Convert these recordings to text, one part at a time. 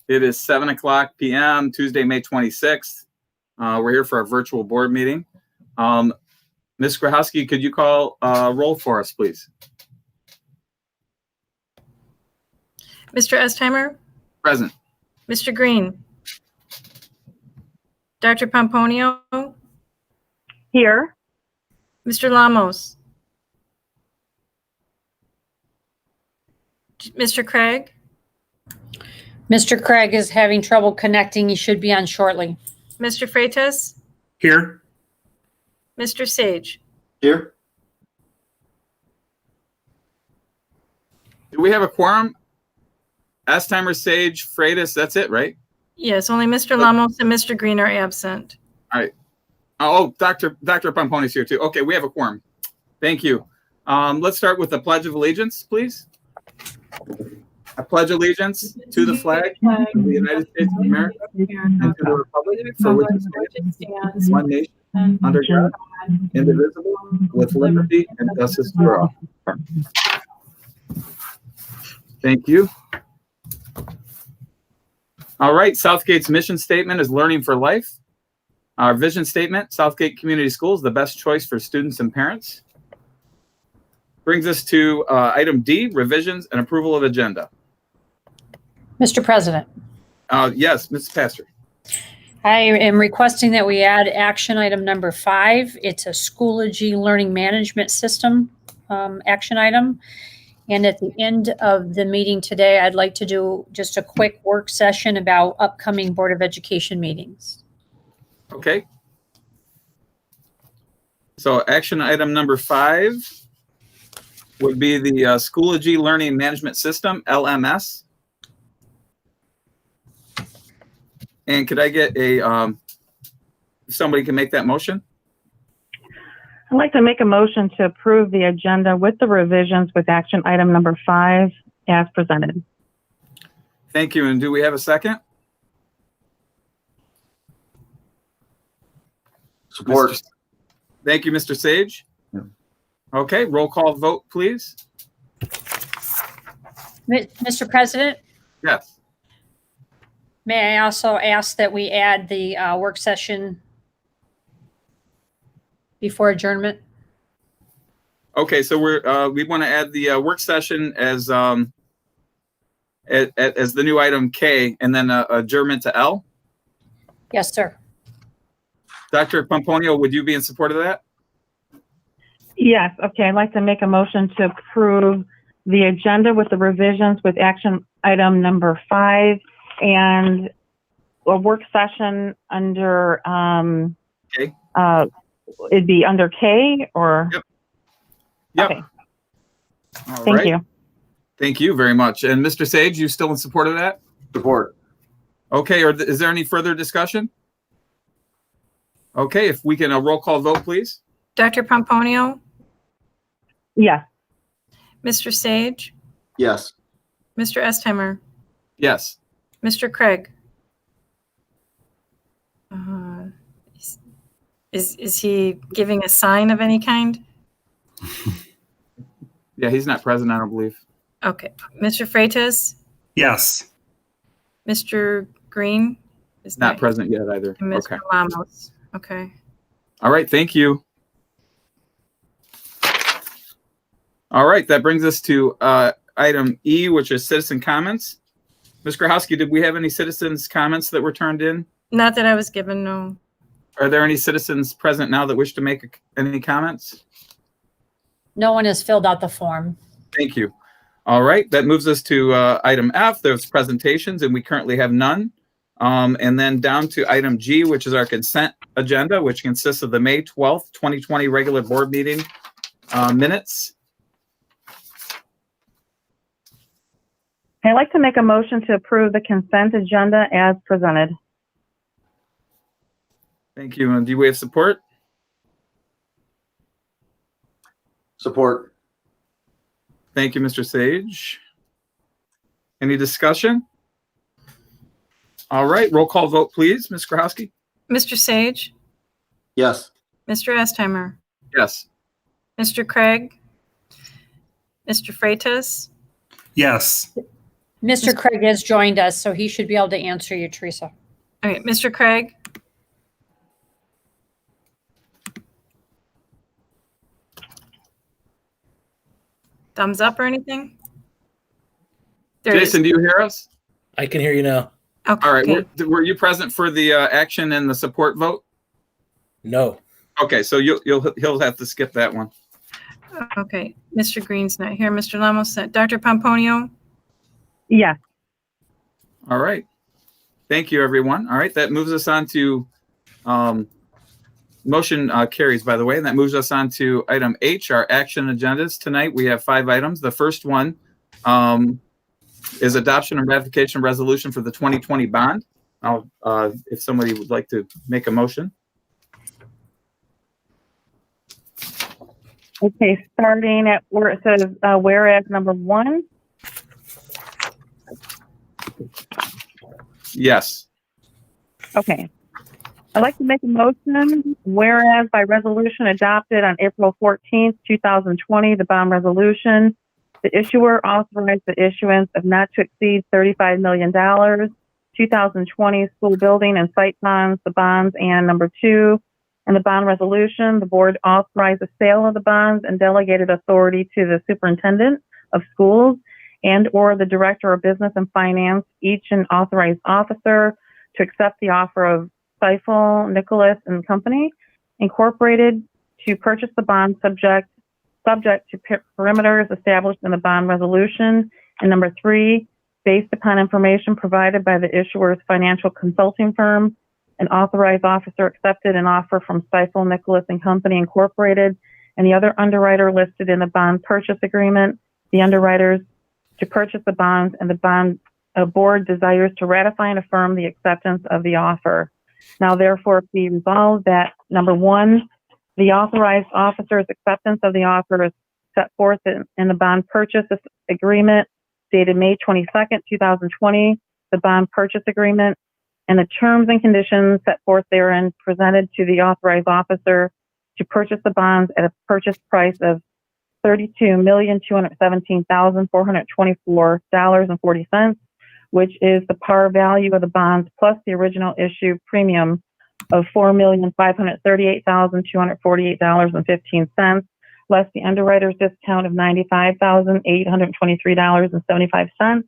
It is 7:00 p.m., Tuesday, May 26th. We're here for our virtual board meeting. Ms. Grahowski, could you call roll for us, please? Mr. Estheimer? Present. Mr. Green? Dr. Pomponio? Here. Mr. Lamos? Mr. Craig? Mr. Craig is having trouble connecting. He should be on shortly. Mr. Freitas? Here. Mr. Sage? Here. Do we have a quorum? Estheimer, Sage, Freitas, that's it, right? Yes, only Mr. Lamos and Mr. Green are absent. All right. Oh, Dr. Pomponio's here too. Okay, we have a quorum. Thank you. Let's start with the Pledge of Allegiance, please. I pledge allegiance to the flag of the United States of America and to the republic for which it stands, one nation, under God, indivisible, with liberty and justice for all. Thank you. All right, Southgate's mission statement is learning for life. Our vision statement, Southgate Community Schools, the best choice for students and parents. Brings us to item D, revisions and approval of agenda. Mr. President. Yes, Mrs. Pastor. I am requesting that we add action item number 5. It's a Schoology learning management system action item. And at the end of the meeting today, I'd like to do just a quick work session about upcoming Board of Education meetings. Okay. So action item number 5 would be the Schoology learning management system, LMS. And could I get a, somebody can make that motion? I'd like to make a motion to approve the agenda with the revisions with action item number 5 as presented. Thank you. And do we have a second? Support. Thank you, Mr. Sage. Yeah. Okay, roll call vote, please. Mr. President, Yes. may I also ask that we add the work session before adjournment? Okay, so we want to add the work session as the new item K, and then adjournment to L. Yes, sir. Dr. Pomponio, would you be in support of that? Yes, okay. I'd like to make a motion to approve the agenda with the revisions with action item number 5 and a work session under, K. It'd be under K or? Yep. Yep. Okay. All Thank right. you. Thank you very much. And Mr. Sage, you still in support of that? Support. Okay, is there any further discussion? Okay, if we can roll call vote, please. Dr. Pomponio? Yes. Mr. Sage? Yes. Mr. Estheimer? Yes. Mr. Craig? Is he giving a sign of any kind? Yeah, he's not present, I don't believe. Okay. Mr. Freitas? Yes. Mr. Green? Is Not that- present yet either. and Mr. Okay. Lamos? Okay. All right, thank you. All right, that brings us to item E, which is citizen comments. Ms. Grahowski, did we have any citizens' comments that were turned in? Not that I was given, no. Are there any citizens present now that wish to make any comments? No one has filled out the form. Thank you. All right, that moves us to item F. There's presentations, and we currently have none. And then down to item G, which is our consent agenda, which consists of the May 12th, 2020 regular board meeting minutes. I'd like to make a motion to approve the consent agenda as presented. Thank you. And do we have support? Support. Thank you, Mr. Sage. Any discussion? All right, roll call vote, please. Ms. Grahowski? Mr. Sage? Yes. Mr. Estheimer? Yes. Mr. Craig? Mr. Freitas? Yes. Mr. Craig has joined us, so he should be able to answer you, Teresa. Okay, Mr. Craig? Thumbs up or anything? There he is. Jason, do you hear us? I can hear you now. Okay. All right. Were you present for the action and the support vote? No. Okay, so he'll have to skip that one. Okay, Mr. Green's not here. Mr. Lamos, Dr. Pomponio? Yes. All right. Thank you, everyone. All right, that moves us on to motion carries, by the way, and that moves us on to item H, our action agendas. Tonight we have 5 items. The first one is adoption and ratification resolution for the 2020 bond. If somebody would like to make a motion. Okay, starting at where it says whereas number 1. Yes. Okay. I'd like to make a motion, whereas by resolution adopted on April 14th, 2020, the bond resolution, the issuer authorized the issuance of not to exceed $35 million, 2020 school building and site bonds, the bonds, and number 2, in the bond resolution, the board authorized the sale of the bonds and delegated authority to the superintendent of schools and or the director of business and finance, each an authorized officer, to accept the offer of Stifel, Nicholas and Company, Incorporated, to purchase the bond subject to perimeters established in the bond resolution. And number 3, based upon information provided by the issuer's financial consulting firm, an authorized officer accepted an offer from Stifel, Nicholas and Company, Incorporated, and the other underwriter listed in the bond purchase agreement, the underwriters to purchase the bonds, and the bond board desires to ratify and affirm the acceptance of the offer. Now, therefore, be resolved that number 1, the authorized officer's acceptance of the offer is set forth in the bond purchase agreement dated May 22nd, 2020, the bond purchase agreement, and the terms and conditions set forth therein presented to the authorized officer to purchase the bonds at a purchase price of $32,217,424.40, which is the par value of the bonds plus the original issue premium of $4,538,248.15, less the underwriter's discount of $95,823.75,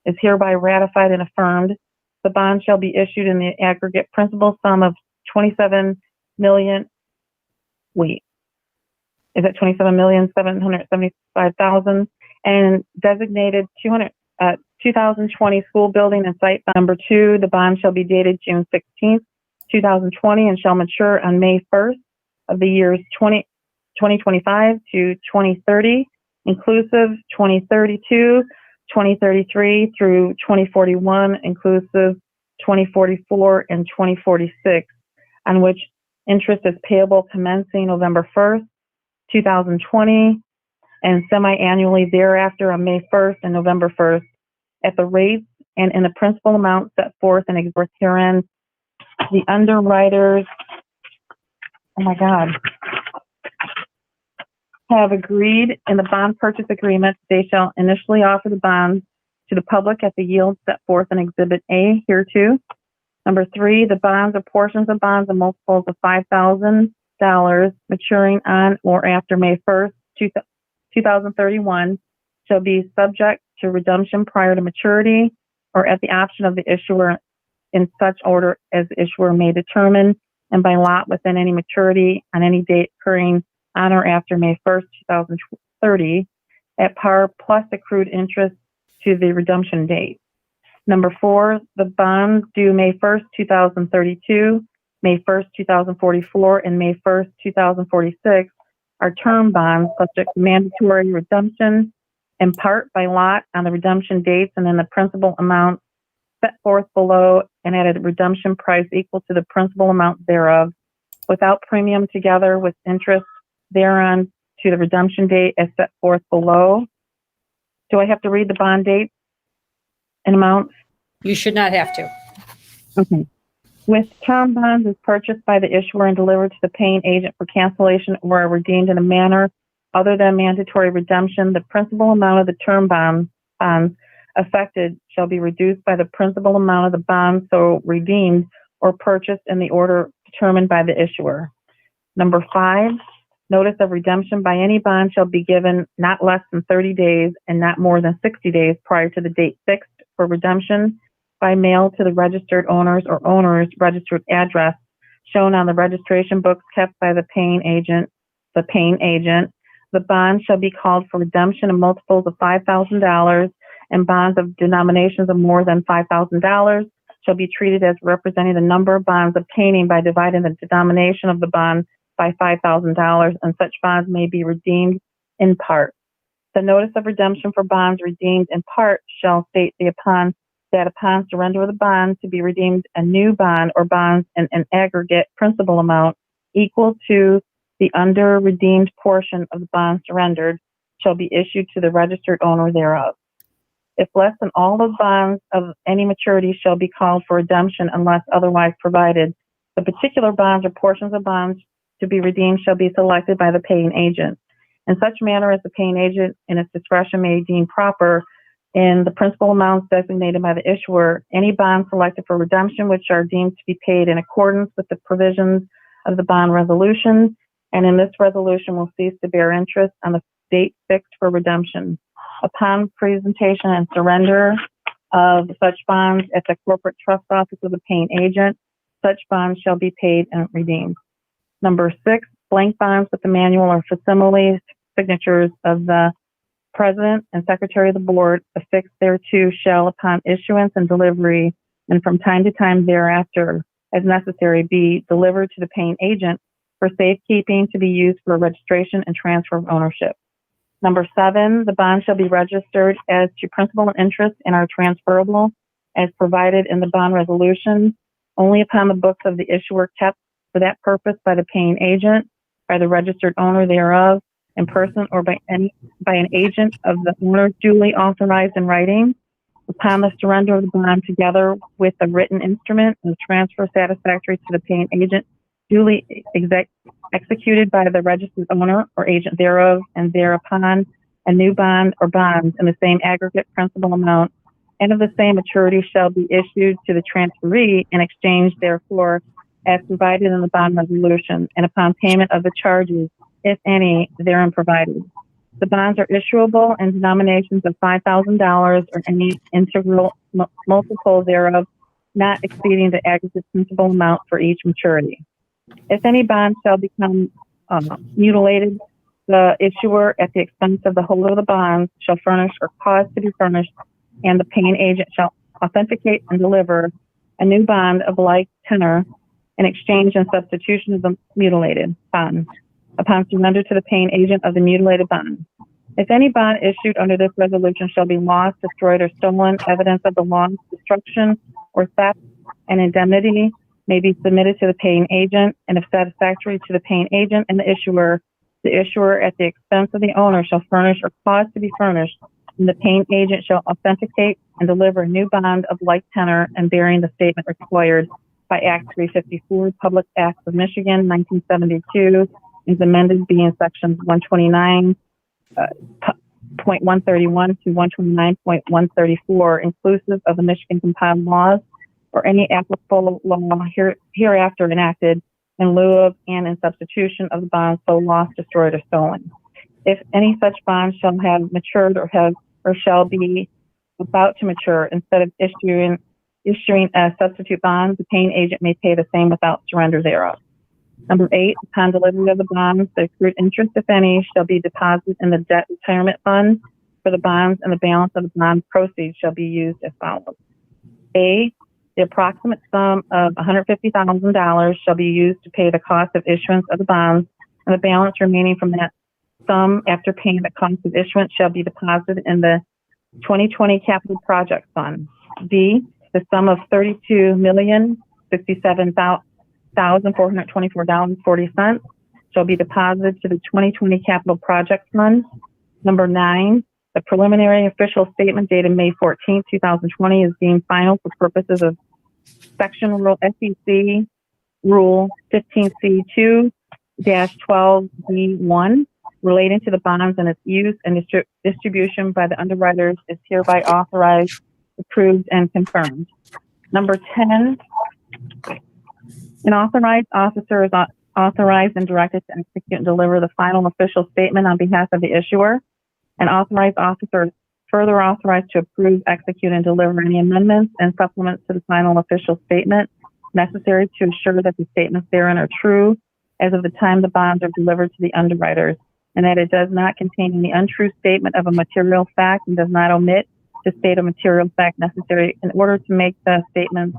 is hereby ratified and affirmed. The bond shall be issued in the aggregate principal sum of $27,775,000 and designated 2020 school building and site bond. Number 2, the bond shall be dated June 16th, 2020 and shall mature on May 1st of the years 2025 to 2030, inclusive 2032, 2033 through 2041, inclusive 2044 and 2046, on which interest is payable commencing November 1st, 2020, and semi-annually thereafter on May 1st and November 1st, at the rates and in the principal amount set forth and expressed herein. The underwriters, have agreed in the bond purchase agreement they shall initially offer the bonds to the public at the yield set forth in Exhibit A hereto. Number 3, the bonds or portions of bonds and multiples of $5,000 maturing on or after May 1st, 2031 shall be subject to redemption prior to maturity or at the option of the issuer in such order as the issuer may determine, and by lot within any maturity on any date occurring on or after May 1st, 2030, at par plus accrued interest to the redemption date. Number 4, the bonds due May 1st, 2032, May 1st, 2044, and May 1st, 2046 are term bonds subject to mandatory redemption in part by lot on the redemption dates and in the principal amount set forth below and at a redemption price equal to the principal amount thereof, without premium together with interest thereon to the redemption date as set forth below. Do I have to read the bond date and amounts? You should not have to. Okay. With term bonds as purchased by the issuer and delivered to the paying agent for cancellation or are redeemed in a manner other than mandatory redemption, the principal amount of the term bonds affected shall be reduced by the principal amount of the bond so redeemed or purchased in the order determined by the issuer. Number 5, notice of redemption by any bond shall be given not less than 30 days and not more than 60 days prior to the date fixed for redemption by mail to the registered owners or owners' registered address shown on the registration books kept by the paying agent. The bond shall be called for redemption in multiples of $5,000, and bonds of denominations of more than $5,000 shall be treated as representing the number of bonds obtaining by dividing the denomination of the bond by $5,000, and such bonds may be redeemed in part. The notice of redemption for bonds redeemed in part shall state that upon surrender of the bond to be redeemed, a new bond or bonds in an aggregate principal amount equal to the under redeemed portion of the bond surrendered shall be issued to the registered owner thereof. If less than all the bonds of any maturity shall be called for redemption unless otherwise provided, the particular bonds or portions of bonds to be redeemed shall be selected by the paying agent. In such manner as the paying agent in its discretion may deem proper in the principal amounts designated by the issuer, any bonds selected for redemption which are deemed to be paid in accordance with the provisions of the bond resolution, and in this resolution will cease to bear interest on the date fixed for redemption. Upon presentation and surrender of such bonds at the corporate trust office of the paying agent, such bonds shall be paid and redeemed. Number 6, blank bonds with the manual or facsimile signatures of the President and Secretary of the Board affixed thereto shall, upon issuance and delivery, and from time to time thereafter, as necessary, be delivered to the paying agent for safekeeping to be used for registration and transfer of ownership. Number 7, the bond shall be registered as to principal and interest and are transferable as provided in the bond resolution only upon the books of the issuer kept for that purpose by the paying agent, by the registered owner thereof, in person or by an agent of the owner duly authorized in writing. Upon the surrender of the bond together with the written instrument of transfer satisfactory to the paying agent duly executed by the registered owner or agent thereof, and thereupon a new bond or bonds in the same aggregate principal amount and of the same maturity shall be issued to the transferee in exchange therefor as provided in the bond resolution, and upon payment of the charges, if any, therein provided. The bonds are issuable in denominations of $5,000 or any integral multiple thereof, not exceeding the aggregate principal amount for each maturity. If any bond shall become mutilated, the issuer, at the expense of the holder of the bonds, shall furnish or cause to be furnished, and the paying agent shall authenticate and deliver a new bond of like tenor in exchange and substitution of the mutilated bond upon surrender to the paying agent of the mutilated bond. If any bond issued under this resolution shall be lost, destroyed, or stolen, evidence of the loss, destruction, or theft and indemnity may be submitted to the paying agent, and if satisfactory to the paying agent and the issuer at the expense of the owner shall furnish or cause to be furnished, and the paying agent shall authenticate and deliver a new bond of like tenor and bearing the statement required by Act 354, Public Acts of Michigan, 1972, is amended being sections 129.131 to 129.134, inclusive of the Michigan compiled laws or any applicable law hereafter enacted in lieu of and in substitution of the bonds so lost, destroyed, or stolen. If any such bonds shall have matured or shall be about to mature, instead of issuing a substitute bond, the paying agent may pay the same without surrender thereof. Number 8, upon delivery of the bonds, the accrued interest, if any, shall be deposited in the debt retirement fund for the bonds, and the balance of the bond proceeds shall be used as follows. A, the approximate sum of $150,000 shall be used to pay the cost of issuance of the bonds, and the balance remaining from that sum after paying the cost of issuance shall be deposited in the 2020 Capital Project Fund. B, the sum of $32,067,424.40 shall be deposited to the 2020 Capital Project Fund. Number 9, the preliminary official statement dated May 14, 2020 is deemed final for purposes of Section Rule SEC Rule 15C2-12B1 relating to the bonds and its use and distribution by the underwriters is hereby authorized, approved, and confirmed. Number 10, an authorized officer is authorized and directed to execute and deliver the final official statement on behalf of the issuer. An authorized officer is further authorized to approve, execute, and deliver any amendments and supplements to the final official statement necessary to ensure that the statements therein are true as of the time the bonds are delivered to the underwriters, and that it does not contain any untrue statement of a material fact and does not omit to state a material fact necessary in order to make the statements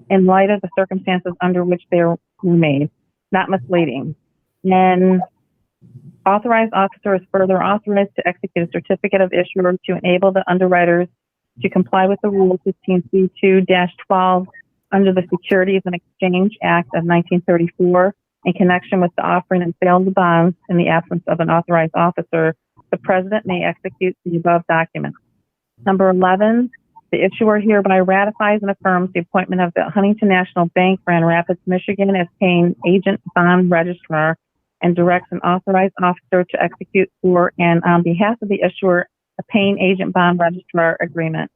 in light of the circumstances under which they were made, not misleading. And authorized officer is further authorized to execute a certificate of issuer to enable the underwriters to comply with the Rule 15C2-12 under the Securities and Exchange Act of 1934 in connection with the offering and sale of the bonds. In the absence of an authorized officer, the president may execute the above documents. Number 11, the issuer hereby ratifies and affirms the appointment of the Huntington National Bank, Grand Rapids, Michigan, as paying agent bond registrar and directs an authorized officer to execute for and on behalf of the issuer a paying agent bond registrar agreement.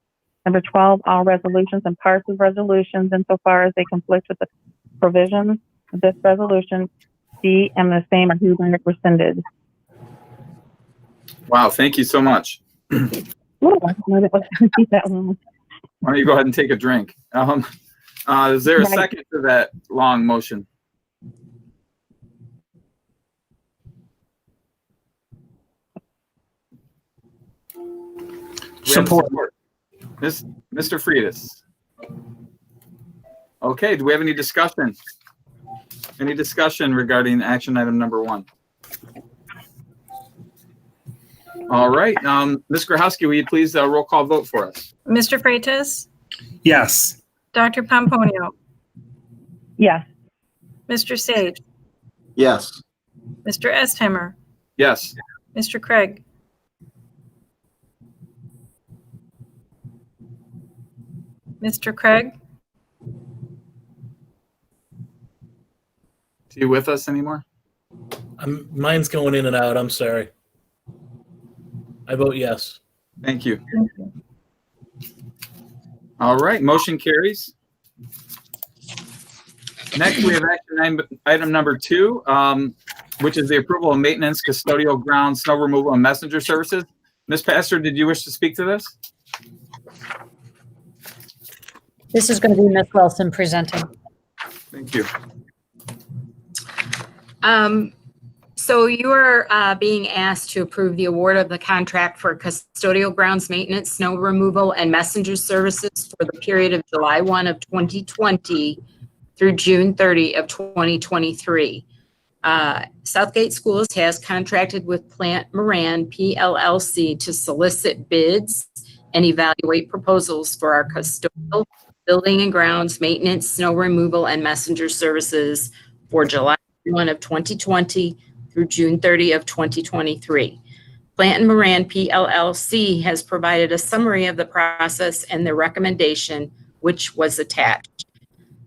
Number 12, all resolutions and parts of resolutions insofar as they conflict with the provisions of this resolution, C and the same are hereby rescinded. Wow, thank you so much. Ooh, I didn't know that was going to be that long. Why don't you go ahead and take a drink? Is there a Right. second to that long motion? We have Support. Mr. Freitas. Okay, do we have any discussion? Any discussion regarding action item number 1? All right, Ms. Grahowski, will you please roll call vote for us? Mr. Freitas? Yes. Dr. Pomponio? Yes. Mr. Sage? Yes. Mr. Estheimer? Yes. Mr. Craig? Mr. Craig? Are you with us anymore? Mine's going in and out. I'm sorry. I vote yes. Thank you. All right, motion carries. Next, we have action item number 2, which is the approval of maintenance, custodial grounds, snow removal, and messenger services. Ms. Pastor, did you wish to speak to this? This is going to be Ms. Wilson presenting. Thank you. So you are being asked to approve the award of the contract for custodial grounds maintenance, snow removal, and messenger services for the period of July 1 of 2020 through June 30 of 2023. Southgate Schools has contracted with Plant Moran PLLC to solicit bids and evaluate proposals for our custodial building and grounds maintenance, snow removal, and messenger services for July 1 of 2020 through June 30 of 2023. Plant Moran PLLC has provided a summary of the process and the recommendation, which was attached.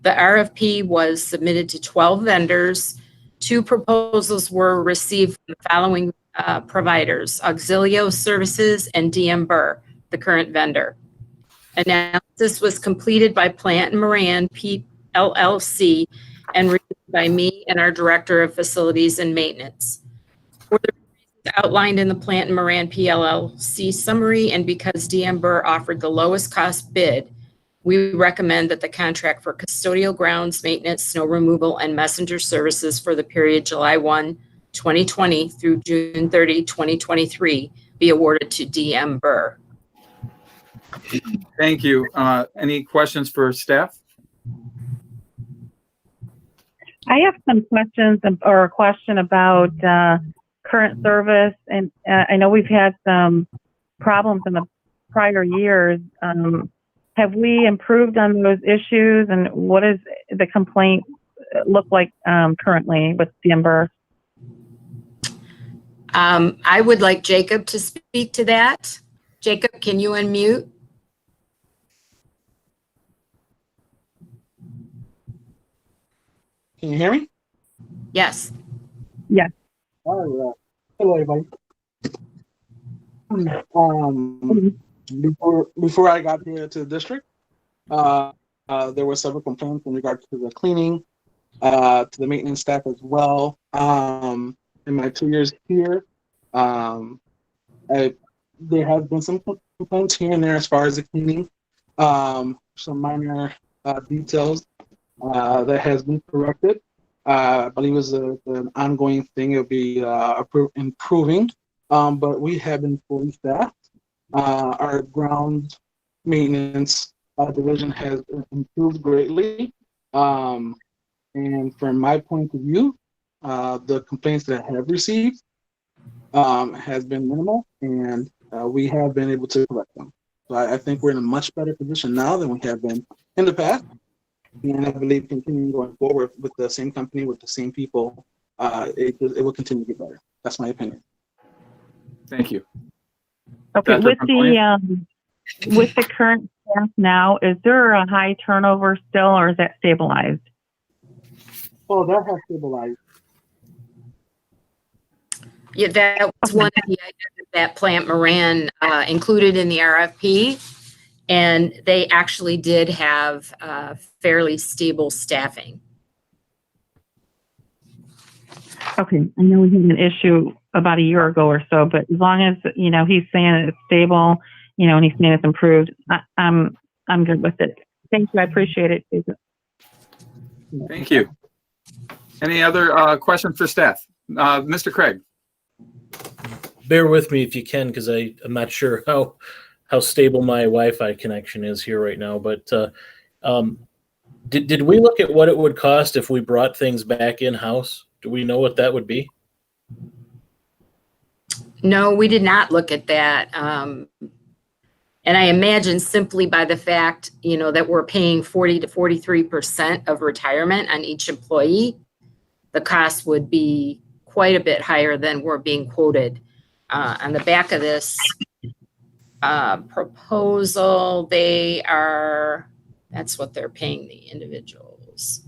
The RFP was submitted to 12 vendors. 2 proposals were received from the following providers: Auxilio Services and DM Burr, the current vendor. Analysis was completed by Plant Moran PLLC and reviewed by me and our Director of Facilities and Maintenance. For the reasons outlined in the Plant Moran PLLC summary, and because DM Burr offered the lowest cost bid, we recommend that the contract for custodial grounds maintenance, snow removal, and messenger services for the period July 1, 2020 through June 30, 2023 be awarded to DM Burr. Thank you. Any questions for staff? I have some questions or a question about current service, and I know we've had some problems in the prior years. Have we improved on those issues, and what does the complaint look like currently with Denver? I would like Jacob to speak to that. Jacob, can you unmute? Can you hear me? Yes. Yes. All right. Hello, everybody. Before I got here to the district, there were several complaints in regards to the cleaning, to the maintenance staff as well. In my 2 years here, there have been some complaints here and there as far as the cleaning, some minor details that has been corrected. I believe it's an ongoing thing. It'll be improving, but we have been fully staffed. Our ground maintenance division has improved greatly. And from my point of view, the complaints that I have received has been minimal, and we have been able to correct them. So I think we're in a much better position now than we have been in the past. And I believe continuing going forward with the same company, with the same people, it will continue to get better. That's my opinion. Thank you. Okay, Dr. with the current staff now, is there a high turnover still, or is that stabilized? Oh, that has stabilized. Yeah, that was one of the items that Plant Moran included in the RFP, and they actually did have fairly stable staffing. Okay, I know we had an issue about a year ago or so, but as long as, he's saying it's stable, and he's saying it's improved, I'm good with it. Thank you, I appreciate it. Thank you. Any other questions for staff? Mr. Craig? Bear with me if you can, because I'm not sure how stable my Wi-Fi connection is here right now. But did we look at what it would cost if we brought things back in-house? Do we know what that would be? No, we did not look at that. And I imagine simply by the fact, that we're paying 40 to 43% of retirement on each employee, the cost would be quite a bit higher than we're being quoted. On the back of this proposal, that's what they're paying the individuals.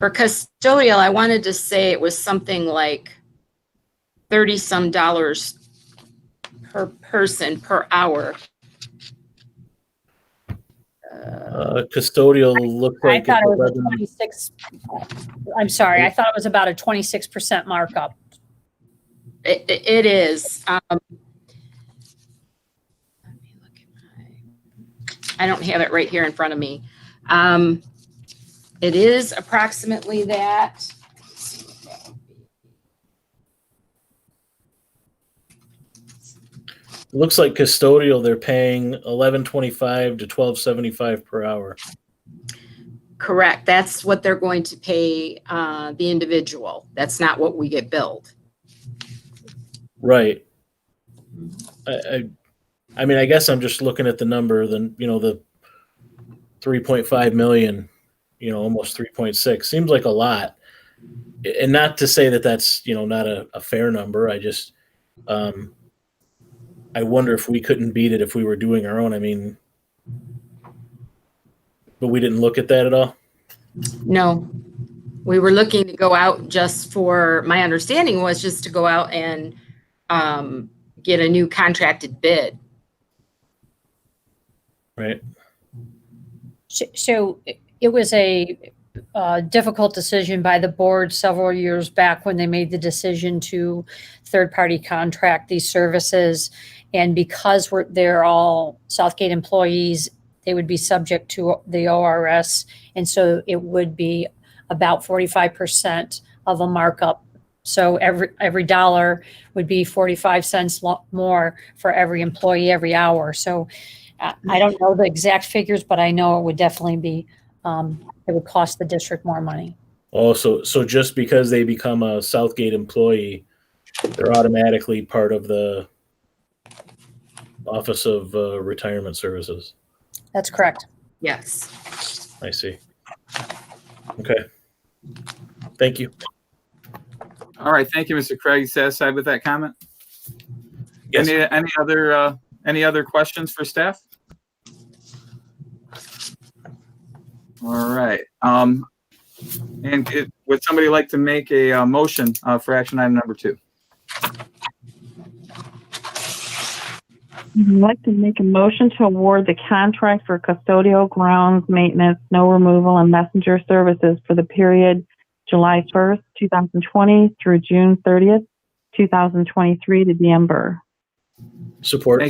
For custodial, I wanted to say it was something like $30-some per person per hour. Custodial looks I like thought it was a 11. 26. I'm sorry. I thought it was about a 26% markup. It is. Let me look at I don't have it right here in front of me. It is approximately that. Let's see what that would be. It looks like custodial, they're paying $11.25 to $12.75 per hour. Correct. That's what they're going to pay the individual. That's not what we get billed. Right. I mean, I guess I'm just looking at the number, the 3.5 million, almost 3.6 seems like a lot. And not to say that that's, not a fair number. I just, I wonder if we couldn't beat it if we were doing our own. I mean, but we didn't look at that at all. No, we were looking to go out just for, my understanding was just to go out and get a new contracted bid. Right. So it was a difficult decision by the board several years back when they made the decision to third-party contract these services. And because they're all Southgate employees, they would be subject to the ORS. And so it would be about 45% of a markup. So every dollar would be 45 cents more for every employee every hour. So I don't know the exact figures, but I know it would definitely be, it would cost the district more money. Oh, so just because they become a Southgate employee, they're automatically part of the Office of Retirement Services. That's correct. Yes. I see. Okay. Thank you. All right. Thank you, Mr. Craig. Satisfied with that comment? Yes. Any other questions for staff? All right. And would somebody like to make a motion for action item number 2? I'd like to make a motion to award the contract for custodial grounds maintenance, snow removal, and messenger services for the period July 1st, 2020 through June 30th, 2023 to DM Burr. Support.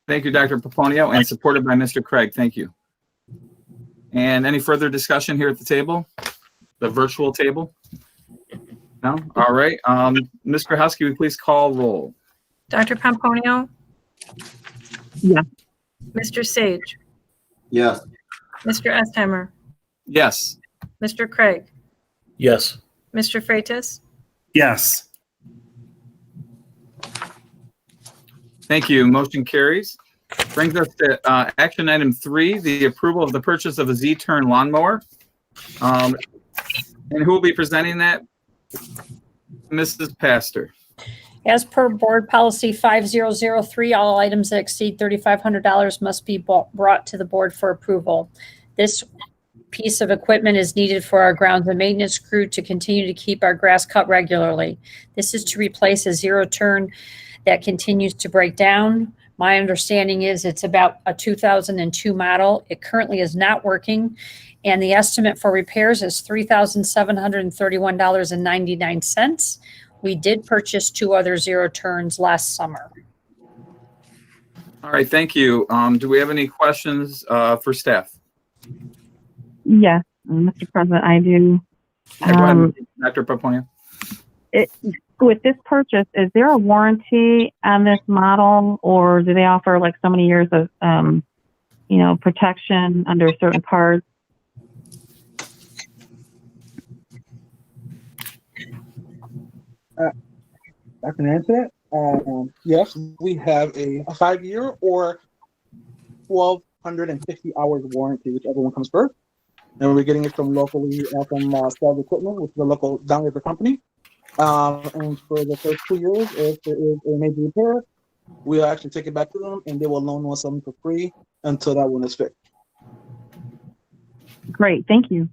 Thank you, Dr. Paponio, and supported by Mr. Craig. Thank you. And any further discussion here at the table? The virtual table? No? All right. Ms. Grahowski, will you please call roll? Dr. Pomponio? Yes. Mr. Sage? Yes. Mr. Estheimer? Yes. Mr. Craig? Yes. Mr. Freitas? Yes. Thank you. Motion carries. Brings us to action item 3, the approval of the purchase of a Z-Turn lawnmower. And who will be presenting that? Mrs. Pastor. As per Board Policy 5003, all items that exceed $3,500 must be brought to the board for approval. This piece of equipment is needed for our grounds and maintenance crew to continue to keep our grass cut regularly. This is to replace a zero-turn that continues to break down. My understanding is it's about a 2002 model. It currently is not working, and the estimate for repairs is $3,731.99. We did purchase 2 other zero-turns last summer. All right. Thank you. Do we have any questions for staff? Yes, Mr. President, I do. Go ahead, Dr. Paponio. With this purchase, is there a warranty on this model, or do they offer like so many years of, protection under certain parts? I can answer that. Yes, we have a 5-year or 1,250 hours warranty, whichever one comes first. And we're getting it from locally from Sales Equipment, which is a local downriver company. And for the first 2 years, if there is a major repair, we'll actually take it back to them, and they will loan us something for free until that one is fixed. Great, thank you.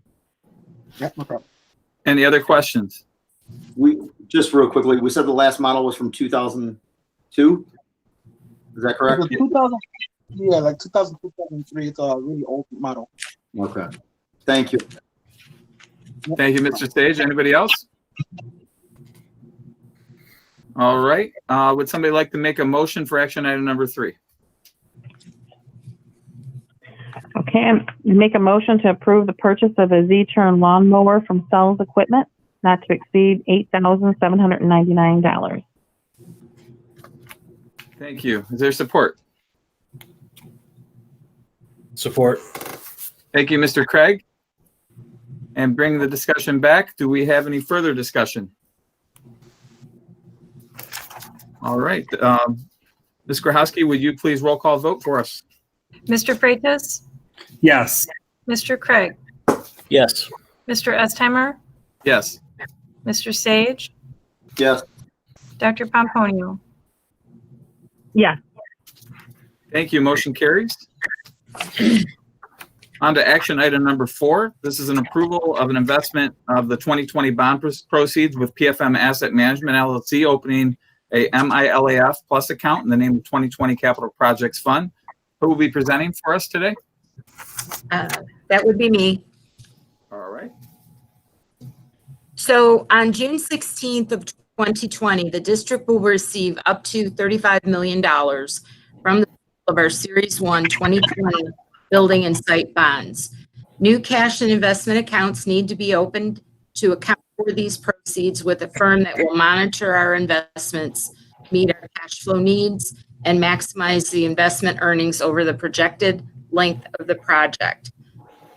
Yeah, no problem. Any other questions? We just real quickly, we said the last model was from 2002. Is that correct? 2000, yeah, like 2002, 2003. It's a really old model. Okay. Thank you. Thank you, Mr. Sage. Anybody else? All right. Would somebody like to make a motion for action item number 3? Okay, I make a motion to approve the purchase of a Z-Turn lawnmower from Sales Equipment, not to exceed $8,799. Thank you. Is there support? Support. Thank you, Mr. Craig. And bring the discussion back. Do we have any further discussion? All right. Ms. Grahowski, would you please roll call vote for us? Mr. Freitas? Yes. Mr. Craig? Yes. Mr. Estheimer? Yes. Mr. Sage? Yes. Dr. Pomponio? Yes. Thank you. Motion carries. On to action item number 4. This is an approval of an investment of the 2020 bond proceeds with PFM Asset Management LLC, opening a MILAF Plus account in the name of 2020 Capital Projects Fund. Who will be presenting for us today? That would be me. All right. So on June 16th of 2020, the district will receive up to $35 million from our Series 1 2020 building and site bonds. New cash and investment accounts need to be opened to account for these proceeds with a firm that will monitor our investments, meet our cash flow needs, and maximize the investment earnings over the projected length of the project.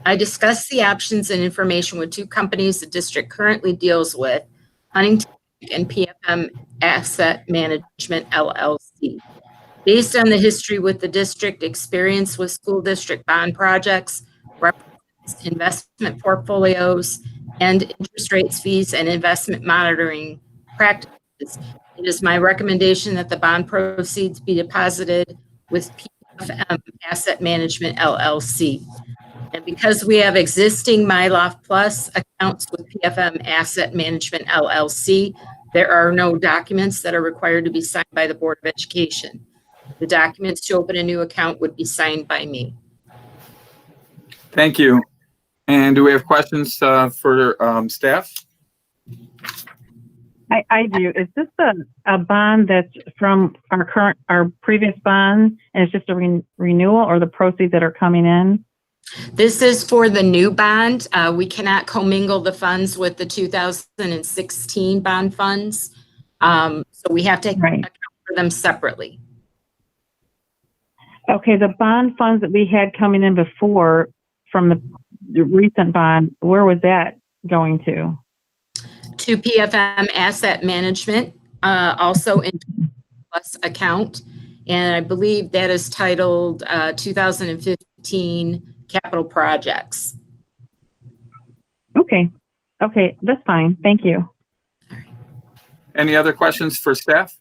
I discussed the options and information with 2 companies the district currently deals with, Huntington and PFM Asset Management LLC. Based on the history with the district, experience with school district bond projects, investment portfolios, and interest rates, fees, and investment monitoring practices, it is my recommendation that the bond proceeds be deposited with PFM Asset Management LLC. And because we have existing MyLoft Plus accounts with PFM Asset Management LLC, there are no documents that are required to be signed by the Board of Education. The documents to open a new account would be signed by me. Thank you. And do we have questions for staff? I do. Is this a bond that's from our previous bond, and it's just a renewal, or the proceeds that are coming in? This is for the new bond. We cannot commingle the funds with the 2016 bond funds. So we have to account for them separately. Okay, the bond funds that we had coming in before from the recent bond, where was that going to? To PFM Asset Management, also in Plus account. And I believe that is titled 2015 Capital Projects. Okay, that's fine. Thank you. Any other questions for staff?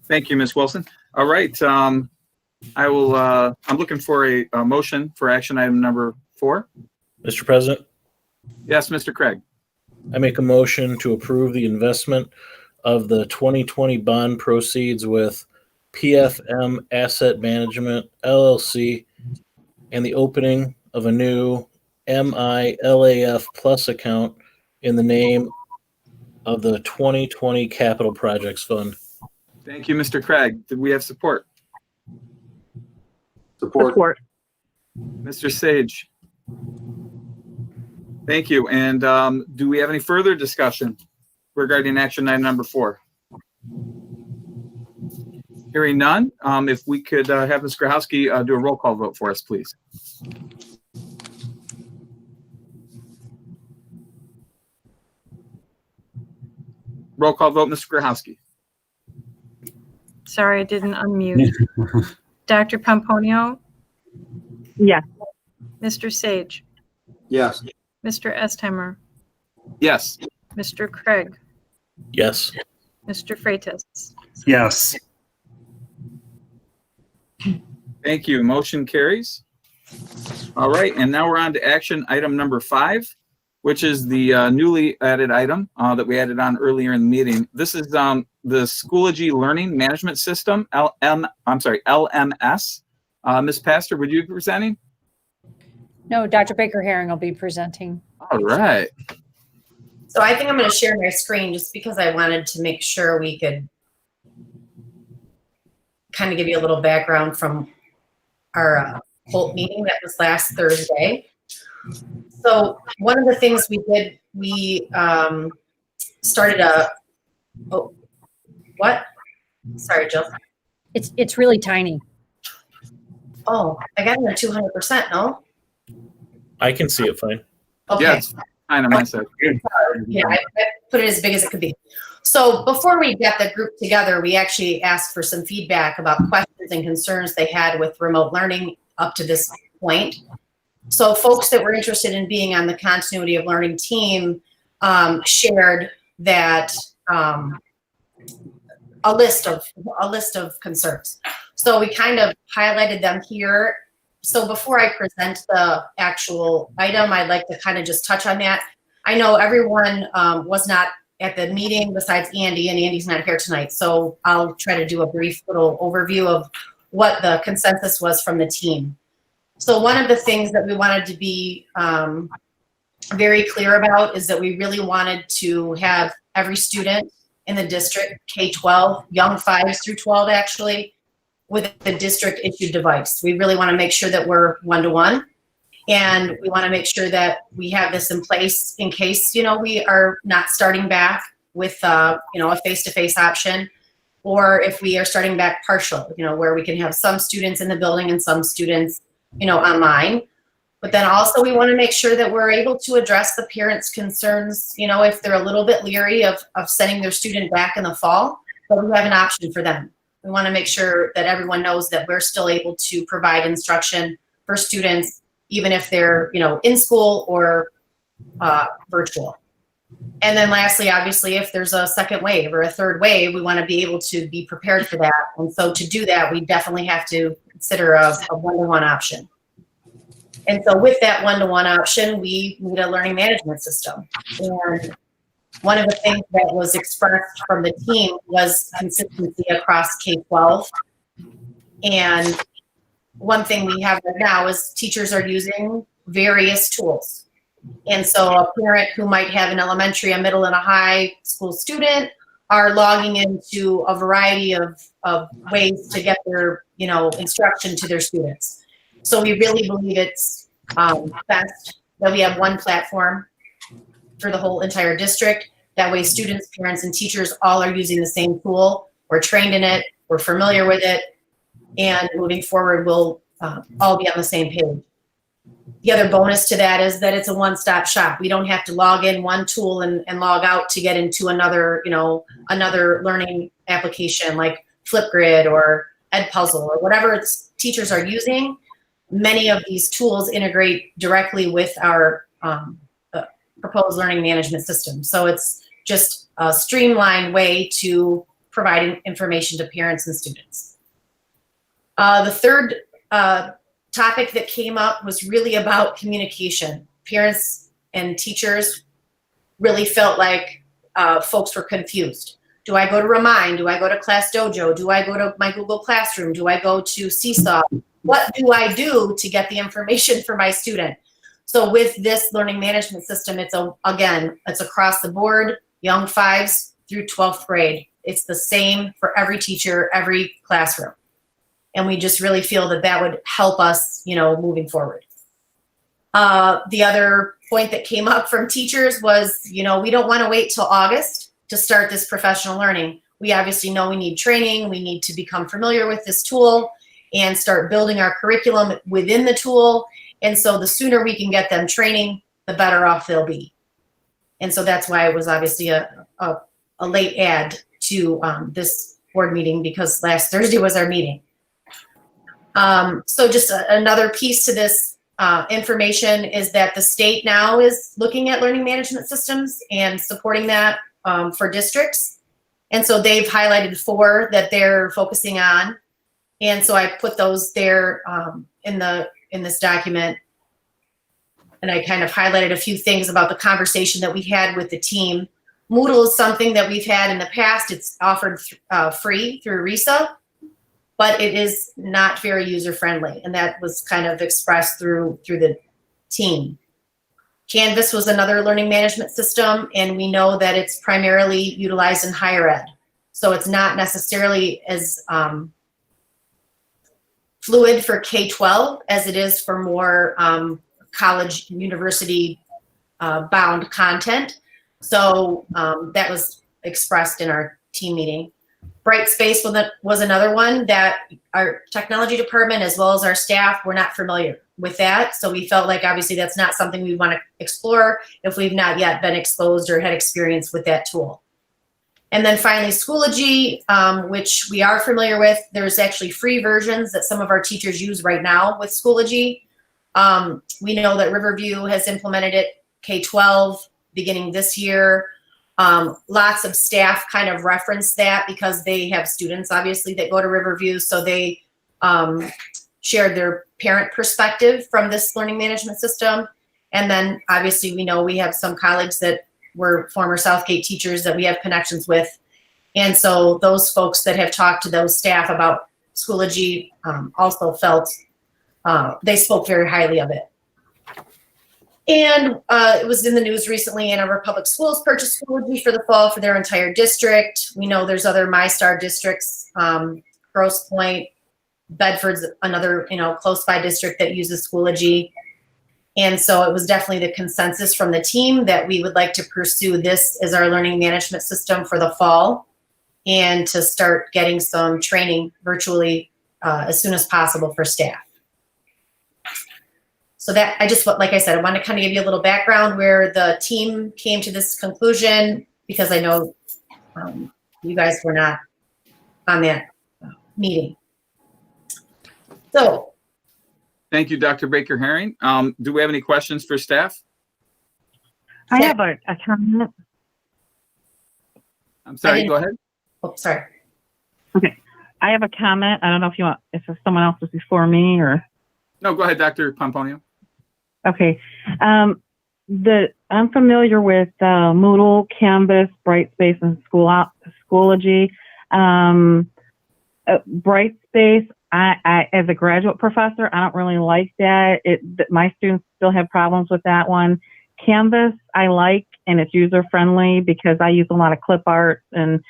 Thank you, Ms. Wilson. All right, I'm looking for a motion for action item number 4. Mr. President, Yes, Mr. Craig. I make a motion to approve the investment of the 2020 bond proceeds with PFM Asset Management LLC and the opening of a new MILAF Plus account in the name of the 2020 Capital Projects Fund. Thank you, Mr. Craig. Did we have support? Support. Mr. Sage. Thank you. And do we have any further discussion regarding action item number 4? Hearing none, if we could have Ms. Grahowski do a roll call vote for us, please. Roll call vote, Mr. Grahowski. Sorry, I didn't unmute. Dr. Pomponio, Yes. Mr. Sage, Yes. Mr. Estheimer, Yes. Mr. Craig, Yes. Mr. Freitas. Yes. Thank you. Motion carries. All right, and now we're on to action item number 5, which is the newly added item that we added on earlier in the meeting. This is the Schoology Learning Management System, LMS. Ms. Pastor, would you be presenting? No, Dr. Baker Herring will be presenting. All right. So I think I'm going to share my screen just because I wanted to make sure we could kind of give you a little background from our Holt meeting that was last Thursday. So one of the things we did, we started what? Sorry, Jill. It's really tiny. Oh, I got it at 200%, no? I can see it fine. Okay. Yeah, it's fine on my side. Yeah, I put it as big as it could be. So before we got the group together, we actually asked for some feedback about questions and concerns they had with remote learning up to this point. So folks that were interested in being on the continuity of learning team shared that a list of concerns. So we kind of highlighted them here. So before I present the actual item, I'd like to kind of just touch on that. I know everyone was not at the meeting besides Andy, and Andy's not here tonight. So I'll try to do a brief little overview of what the consensus was from the team. So one of the things that we wanted to be very clear about is that we really wanted to have every student in the district, K-12, young 5s through 12 actually, with a district issued device. We really want to make sure that we're one-to-one, and we want to make sure that we have this in place in case, we are not starting back with, a face-to-face option, or if we are starting back partial, where we can have some students in the building and some students, online. But then also we want to make sure that we're able to address the parents' concerns, if they're a little bit leery of sending their student back in the fall, but we have an option for them. We want to make sure that everyone knows that we're still able to provide instruction for students, even if they're, in school or virtual. And then lastly, obviously, if there's a second wave or a third wave, we want to be able to be prepared for that. And so to do that, we definitely have to consider a one-to-one option. And so with that one-to-one option, we need a learning management system. And one of the things that was expressed from the team was consistency across K-12. And one thing we have right now is teachers are using various tools. And so a parent who might have an elementary, a middle, and a high school student are logging into a variety of ways to get their, instruction to their students. So we really believe it's best that we have one platform for the whole entire district. That way students, parents, and teachers all are using the same tool. We're trained in it, we're familiar with it, and moving forward, we'll all be on the same page. The other bonus to that is that it's a one-stop shop. We don't have to log in one tool and log out to get into another, another learning application like Flipgrid or Edpuzzle or whatever teachers are using. Many of these tools integrate directly with our proposed learning management system. So it's just a streamlined way to provide information to parents and students. The third topic that came up was really about communication. Parents and teachers really felt like folks were confused. Do I go to Remind? Do I go to Class Dojo? Do I go to my Google Classroom? Do I go to Seesaw? What do I do to get the information for my student? So with this learning management system, it's across the board, young 5s through 12th grade. It's the same for every teacher, every classroom. And we just really feel that that would help us, moving forward. The other point that came up from teachers was, we don't want to wait till August to start this professional learning. We obviously know we need training. We need to become familiar with this tool and start building our curriculum within the tool. And so the sooner we can get them training, the better off they'll be. And so that's why it was obviously a late add to this board meeting, because last Thursday was our meeting. So just another piece to this information is that the state now is looking at learning management systems and supporting that for districts. And so they've highlighted 4 that they're focusing on. And so I put those there in this document. And I kind of highlighted a few things about the conversation that we had with the team. Moodle is something that we've had in the past. It's offered free through RISA, but it is not very user-friendly. And that was kind of expressed through the team. Canvas was another learning management system, and we know that it's primarily utilized in higher ed. So it's not necessarily as fluid for K-12 as it is for more college, university bound content. So that was expressed in our team meeting. Brightspace was another one that our technology department as well as our staff were not familiar with that. So we felt like obviously that's not something we want to explore if we've not yet been exposed or had experience with that tool. And then finally, Schoology, which we are familiar with. There's actually free versions that some of our teachers use right now with Schoology. We know that Riverview has implemented it K-12 beginning this year. Lots of staff kind of reference that because they have students, obviously, that go to Riverview. So they shared their parent perspective from this learning management system. And then obviously we know we have some colleagues that were former Southgate teachers that we have connections with. And so those folks that have talked to those staff about Schoology also felt they spoke very highly of it. And it was in the news recently, Ann Arbor Public Schools purchased Schoology for the fall for their entire district. We know there's other MyStar districts, Grosse Pointe, Bedford's another, close by district that uses Schoology. And so it was definitely the consensus from the team that we would like to pursue this as our learning management system for the fall and to start getting some training virtually as soon as possible for staff. So that like I said, I want to kind of give you a little background where the team came to this conclusion, because I know you guys were not on that meeting. So. Thank you, Dr. Baker-Herring. Do we have any questions for staff? I have a comment. I'm sorry, go ahead. Oh, sorry. I have a comment. I don't know if someone else was before me or. No, go ahead, Dr. Pomponio. Okay. I'm familiar with Moodle, Canvas, Brightspace, and Schoology. Brightspace, I as a graduate professor, I don't really like that. My students still have problems with that one. Canvas, I like, and it's user friendly because I use a lot of clip art and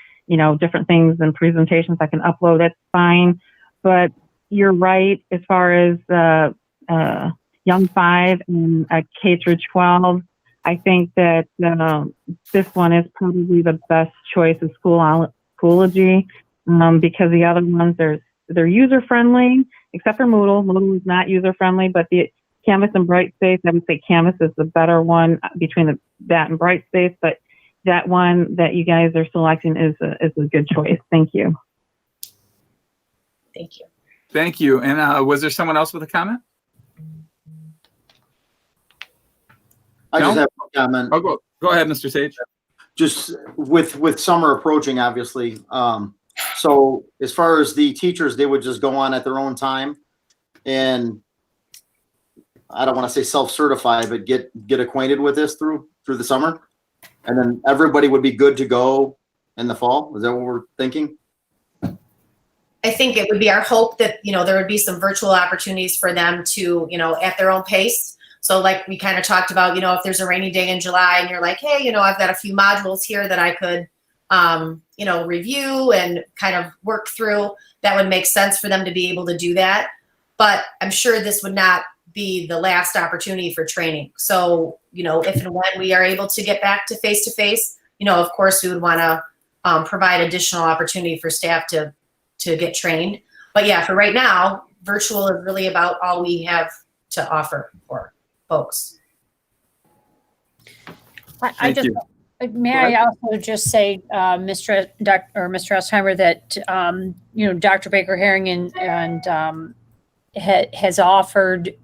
different things and presentations I can upload. That's fine, but you're right as far as Young 5 and K through 12. I think that this one is probably the best choice of Schoology because the other ones they're user friendly, except for Moodle. Moodle is not user friendly, but the Canvas and Brightspace, I would say Canvas is the better one between that and Brightspace, but that one that you guys are selecting is a good choice. Thank you. Thank you. Thank you. And was there someone else with a comment? I just have a comment. Oh, go ahead, Mr. Sage. Just with summer approaching, obviously. So as far as the teachers, they would just go on at their own time and I don't want to say self-certify, but get acquainted with this through the summer. And then everybody would be good to go in the fall. Is that what we're thinking? I think it would be our hope that, there would be some virtual opportunities for them to, at their own pace. So like we kind of talked about, if there's a rainy day in July and you're like, hey, I've got a few modules here that I could, review and kind of work through, that would make sense for them to be able to do that. But I'm sure this would not be the last opportunity for training. So, if and when we are able to get back to face-to-face, of course we would want to provide additional opportunity for staff to get trained. But yeah, for right now, virtual is really about all we have to offer for folks. May I also just say, Mr. Ostheimer, that Dr. Baker Herring and has offered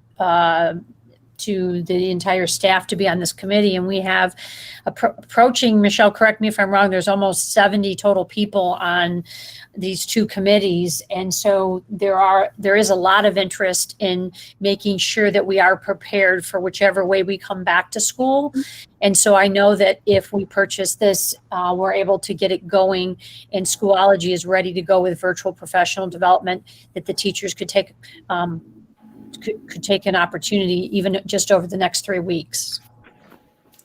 to the entire staff to be on this committee, and we have approaching, Michelle, correct me if I'm wrong, there's almost 70 total people on these two committees, and so there is a lot of interest in making sure that we are prepared for whichever way we come back to school. And so I know that if we purchase this, we're able to get it going, and Schoology is ready to go with virtual professional development, that the teachers could take an opportunity even just over the next 3 weeks.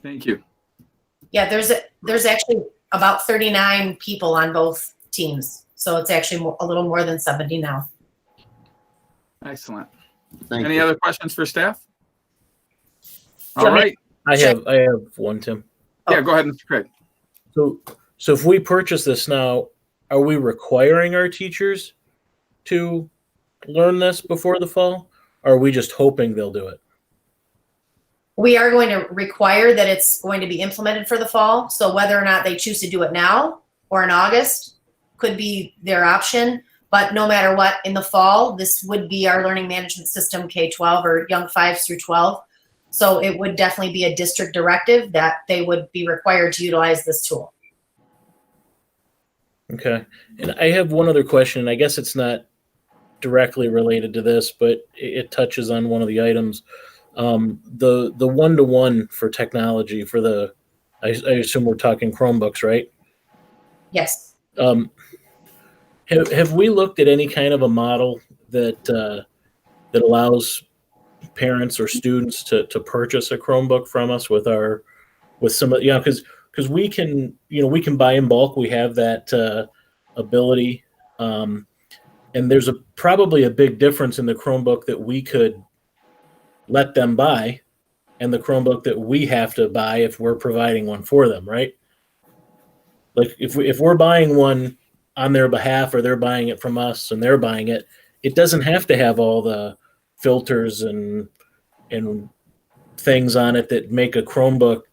Thank you. Yeah, there's actually about 39 people on both teams. So it's actually a little more than 70 now. Excellent. Thank Any you. other questions for staff? All right. I have one, Tim. Yeah, go ahead, Mr. Craig. So if we purchase this now, are we requiring our teachers to learn this before the fall? Or are we just hoping they'll do it? We are going to require that it's going to be implemented for the fall. So whether or not they choose to do it now or in August could be their option. But no matter what, in the fall, this would be our learning management system K-12 or Young 5s through 12. So it would definitely be a district directive that they would be required to utilize this tool. Okay. And I have one other question. I guess it's not directly related to this, but it touches on one of the items. The one-to-one for technology for I assume we're talking Chromebooks, right? Yes. Have we looked at any kind of a model that allows parents or students to purchase a Chromebook from us with some, because we can buy in bulk. We have that ability. And there's probably a big difference in the Chromebook that we could let them buy and the Chromebook that we have to buy if we're providing one for them, right? Like if we're buying one on their behalf or they're buying it from us and they're buying it, it doesn't have to have all the filters and things on it that make a Chromebook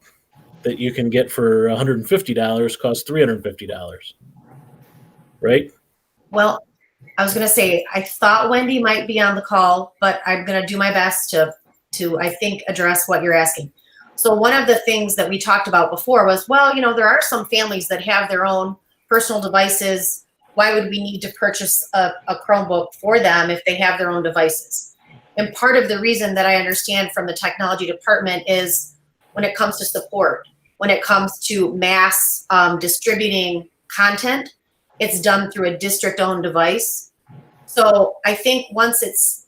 that you can get for $150 cost $350, right? Well, I was going to say, I thought Wendy might be on the call, but I'm going to do my best to I think, address what you're asking. So one of the things that we talked about before was, well, there are some families that have their own personal devices. Why would we need to purchase a Chromebook for them if they have their own devices? And part of the reason that I understand from the technology department is when it comes to support, when it comes to mass distributing content, it's done through a district-owned device. So I think once it's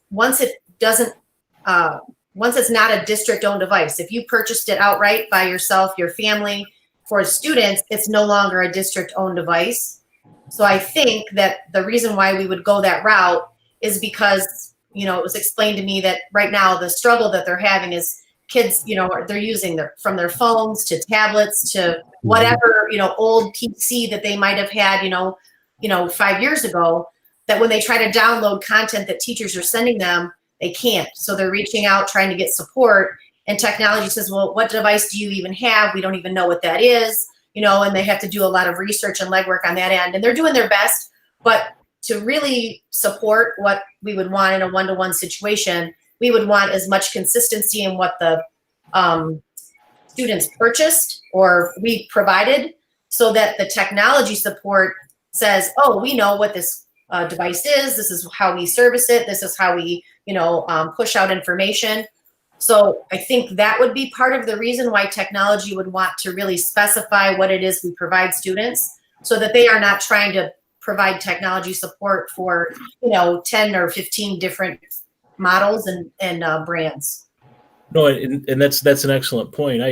not a district-owned device, if you purchased it outright by yourself, your family, for students, it's no longer a district-owned device. So I think that the reason why we would go that route is because, it was explained to me that right now the struggle that they're having is kids, they're using from their phones to tablets to whatever, old PC that they might have had, 5 years ago, that when they try to download content that teachers are sending them, they can't. So they're reaching out, trying to get support. And technology says, well, what device do you even have? We don't even know what that is, and they have to do a lot of research and legwork on that end. And they're doing their best, but to really support what we would want in a one-to-one situation, we would want as much consistency in what the students purchased or we provided, so that the technology support says, oh, we know what this device is. This is how we service it. This is how we, push out information. So I think that would be part of the reason why technology would want to really specify what it is we provide students, so that they are not trying to provide technology support for, 10 or 15 different models and brands. No, and that's an excellent point.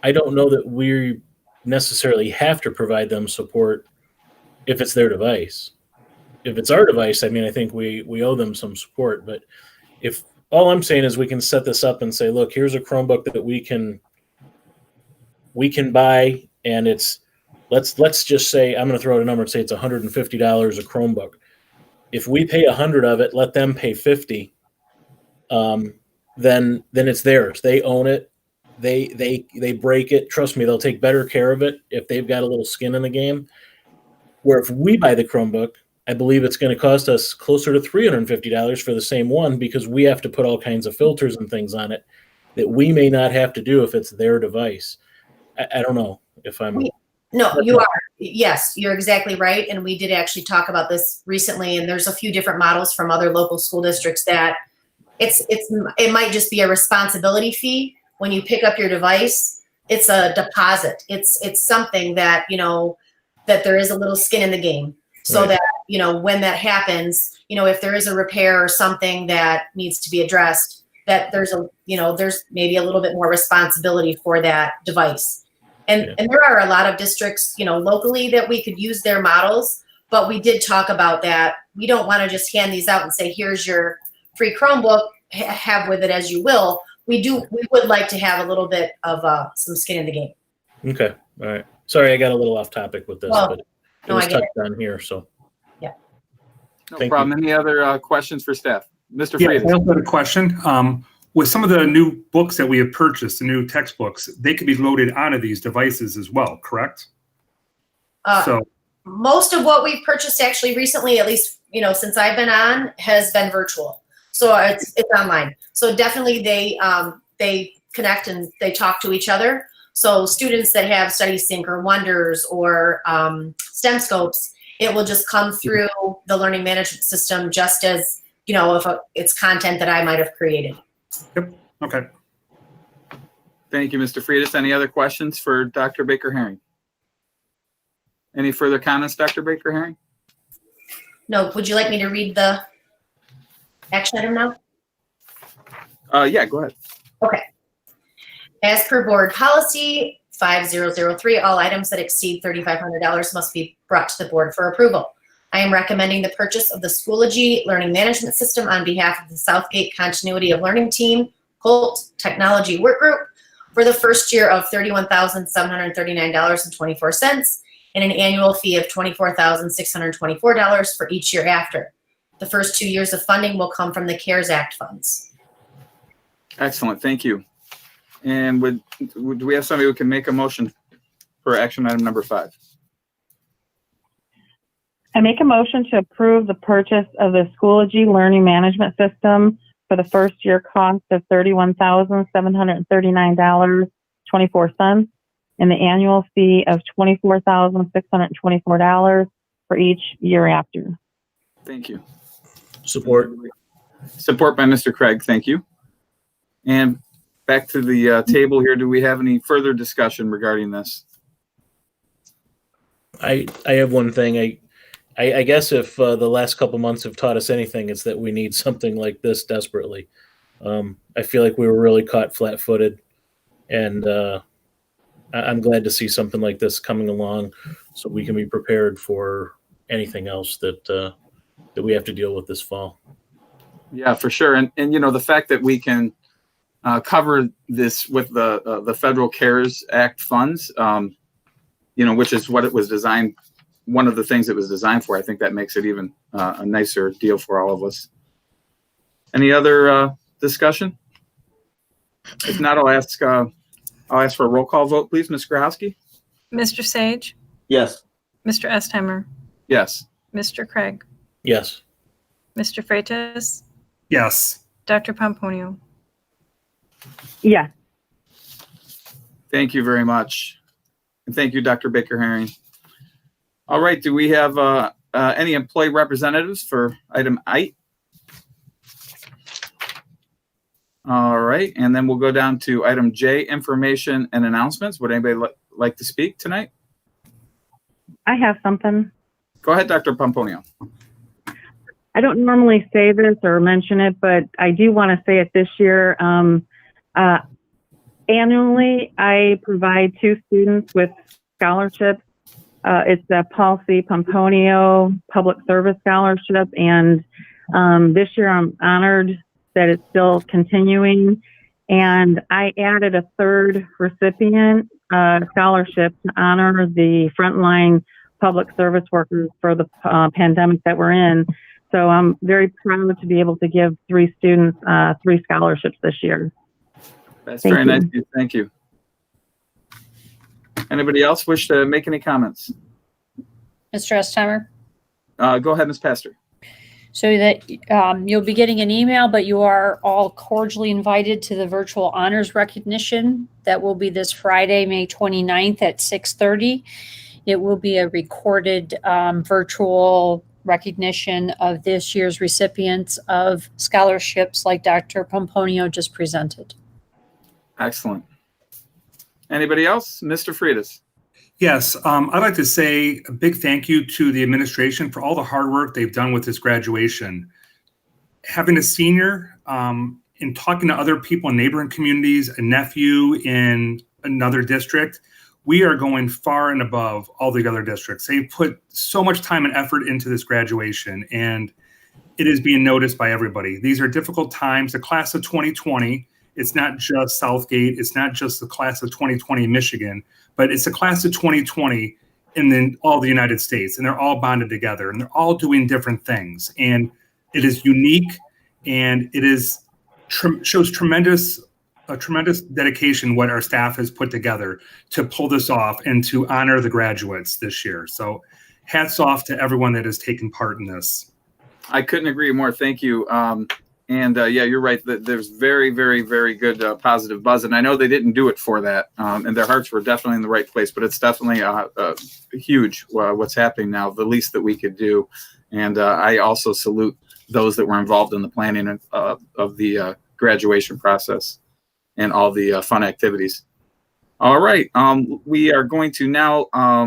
I don't know that we necessarily have to provide them support if it's their device. If it's our device, I think we owe them some support. But if all I'm saying is we can set this up and say, look, here's a Chromebook that we can buy, and it's let's just say, I'm going to throw out a number and say it's $150 a Chromebook. If we pay 100 of it, let them pay 50. Then it's theirs. They own it. They break it. Trust me, they'll take better care of it if they've got a little skin in the game. Where if we buy the Chromebook, I believe it's going to cost us closer to $350 for the same one, because we have to put all kinds of filters and things on it that we may not have to do if it's their device. I don't know if I'm... No, you are. Yes, you're exactly right. And we did actually talk about this recently, and there's a few different models from other local school districts that it might just be a responsibility fee when you pick up your device. It's a deposit. It's something that, that there is a little skin in the game, so right. That, when that happens, if there is a repair or something that needs to be addressed, that there's maybe a little bit more responsibility for that device. And there are a lot of districts, locally that we could use their models, but we did talk about that. We don't want to just hand these out and say, here's your free Chromebook, have with it as you will. We would like to have a little bit of some skin in the game. Okay. All right. Sorry, I got a little off topic with this, but it was touched on here. So yeah. No problem. Any other questions for staff? Mr. Friedis. I also had a question. With some of the new books that we have purchased, the new textbooks, they could be loaded onto these devices as well, correct? So most of what we've purchased actually recently, at least, since I've been on, has been virtual. So it's online. So definitely they connect and they talk to each other. So students that have Study Sync or Wonders or STEM Scopes, it will just come through the learning management system just as, if it's content that I might have created. Yep. Okay. Thank you, Mr. Friedis. Any other questions for Dr. Baker-Herring? Any further comments, Dr. Baker-Herring? No. Would you like me to read the action item now? Yeah, go ahead. Okay. As per board policy 5003, all items that exceed $3,500 must be brought to the board for approval. I am recommending the purchase of the Schoology learning management system on behalf of the Southgate Continuity of Learning Team, COLT Technology Work Group, for the first year of $31,739.24 and an annual fee of $24,624 for each year after. The first 2 years of funding will come from the CARES Act funds. Excellent. Thank you. And would we have somebody who can make a motion for action item number 5? I make a motion to approve the purchase of the Schoology learning management system for the first year cost of $31,739 $2,000.24 and the annual fee of $24,624 for each year after. Thank you. Support. Support by Mr. Craig. Thank you. And back to the table here. Do we have any further discussion regarding this? I have one thing. I guess if the last couple months have taught us anything, it's that we need something like this desperately. I feel like we were really caught flat-footed, and I'm glad to see something like this coming along, so we can be prepared for anything else that we have to deal with this fall. Yeah, for sure. And the fact that we can cover this with the Federal CARES Act funds, which is what it was designed. One of the things it was designed for. I think that makes it even a nicer deal for all of us. Any other discussion? If not, I'll ask for a roll call vote, please. Ms. Grahowski? Mr. Sage, Yes. Mr. Estheimer, Yes. Mr. Craig, Yes. Mr. Freitas, Yes. Dr. Pomponio. Yes. Thank you very much. And thank you, Dr. Baker-Herring. All right. Do we have any employee representatives for item 8? All right. And then we'll go down to item J, information and announcements. Would anybody like to speak tonight? I have something. Go ahead, Dr. Pomponio. I don't normally say this or mention it, but I do want to say it this year. Annually, I provide 2 students with scholarships. It's the Paul C. Pomponio Public Service Scholarship, and this year I'm honored that it's still continuing. And I added a 3rd recipient scholarship to honor the frontline public service workers for the pandemic that we're in. So I'm very proud to be able to give 3 students 3 scholarships this year. That's Thank very you. nice of you. Thank you. Anybody else wish to make any comments? Mr. Estheimer? Go ahead, Ms. Pastor. So that you'll be getting an email, but you are all cordially invited to the virtual honors recognition. That will be this Friday, May 29th at 6:30. It will be a recorded virtual recognition of this year's recipients of scholarships like Dr. Pomponio just presented. Excellent. Anybody else? Mr. Freitas. Yes, I'd like to say a big thank you to the administration for all the hard work they've done with this graduation. Having a senior and talking to other people in neighboring communities, a nephew in another district, we are going far and above all the other districts. They put so much time and effort into this graduation, and it is being noticed by everybody. These are difficult times. The class of 2020, it's not just Southgate, it's not just the class of 2020 in Michigan, but it's a class of 2020 in then all the United States, and they're all bonded together, and they're all doing different things. And it is unique, and it is shows a tremendous dedication what our staff has put together to pull this off and to honor the graduates this year. So hats off to everyone that has taken part in this. I couldn't agree more. Thank you. Yeah, you're right. There's very, very, very good positive buzz. And I know they didn't do it for that. And their hearts were definitely in the right place. But it's definitely huge what's happening now, the least that we could do. And I also salute those that were involved in the planning of the graduation process and all the fun activities. All right. We are going to now, how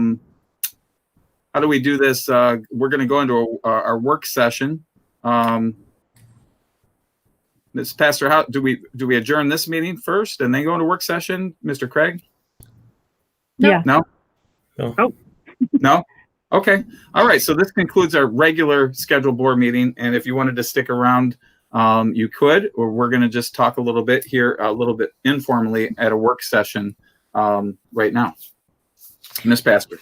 do we do this? We're going to go into our work session. Ms. Pastor, how do we adjourn this meeting first and then go into work session, Mr. Craig? Yeah. No? No. Oh. No? Okay. All right. So this concludes our regular scheduled board meeting. And if you wanted to stick around, you could, or we're going to just talk a little bit here, a little bit informally at a work session right now. Ms. Pastor.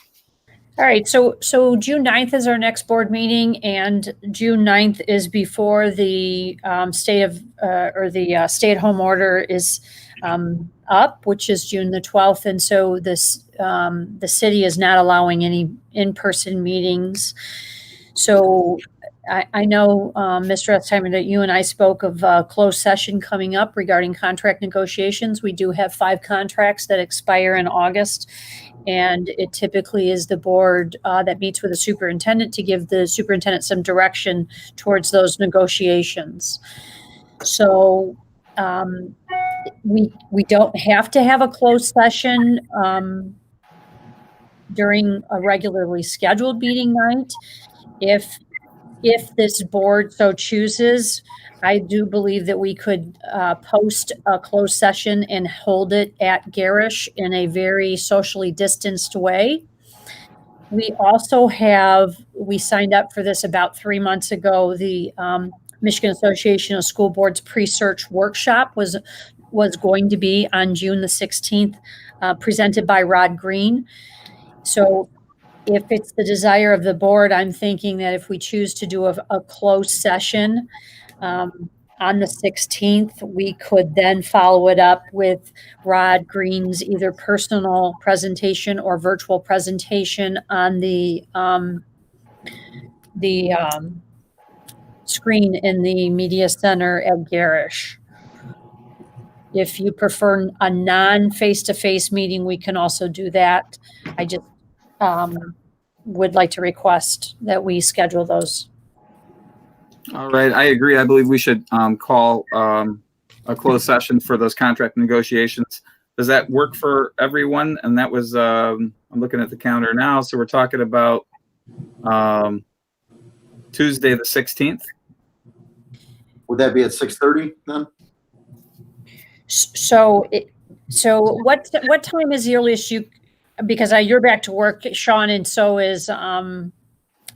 All right, so June 9th is our next board meeting, and June 9th is before the stay-at-home order is up, which is June the 12th, and so the city is not allowing any in-person meetings. So I know, Mr. Etheimer, that you and I spoke of closed session coming up regarding contract negotiations. We do have 5 contracts that expire in August, and it typically is the board that meets with the superintendent to give the superintendent some direction towards those negotiations. So we don't have to have a closed session during a regularly scheduled meeting night. If this board so chooses, I do believe that we could post a closed session and hold it at Garish in a very socially distanced way. We also we signed up for this about 3 months ago. The Michigan Association of School Boards Pre-Search Workshop was going to be on June the 16th, presented by Rod Green. So if it's the desire of the board, I'm thinking that if we choose to do a closed session on the 16th, we could then follow it up with Rod Green's either personal presentation or virtual presentation on the screen in the media center at Garish. If you prefer a non-face-to-face meeting, we can also do that. I just would like to request that we schedule those. All right, I agree. I believe we should call a closed session for those contract negotiations. Does that work for everyone? And that was, I'm looking at the calendar now, so we're talking about Tuesday the 16th. Would that be at 6:30 then? So what time is the earliest you, because you're back to work, Sean, and so is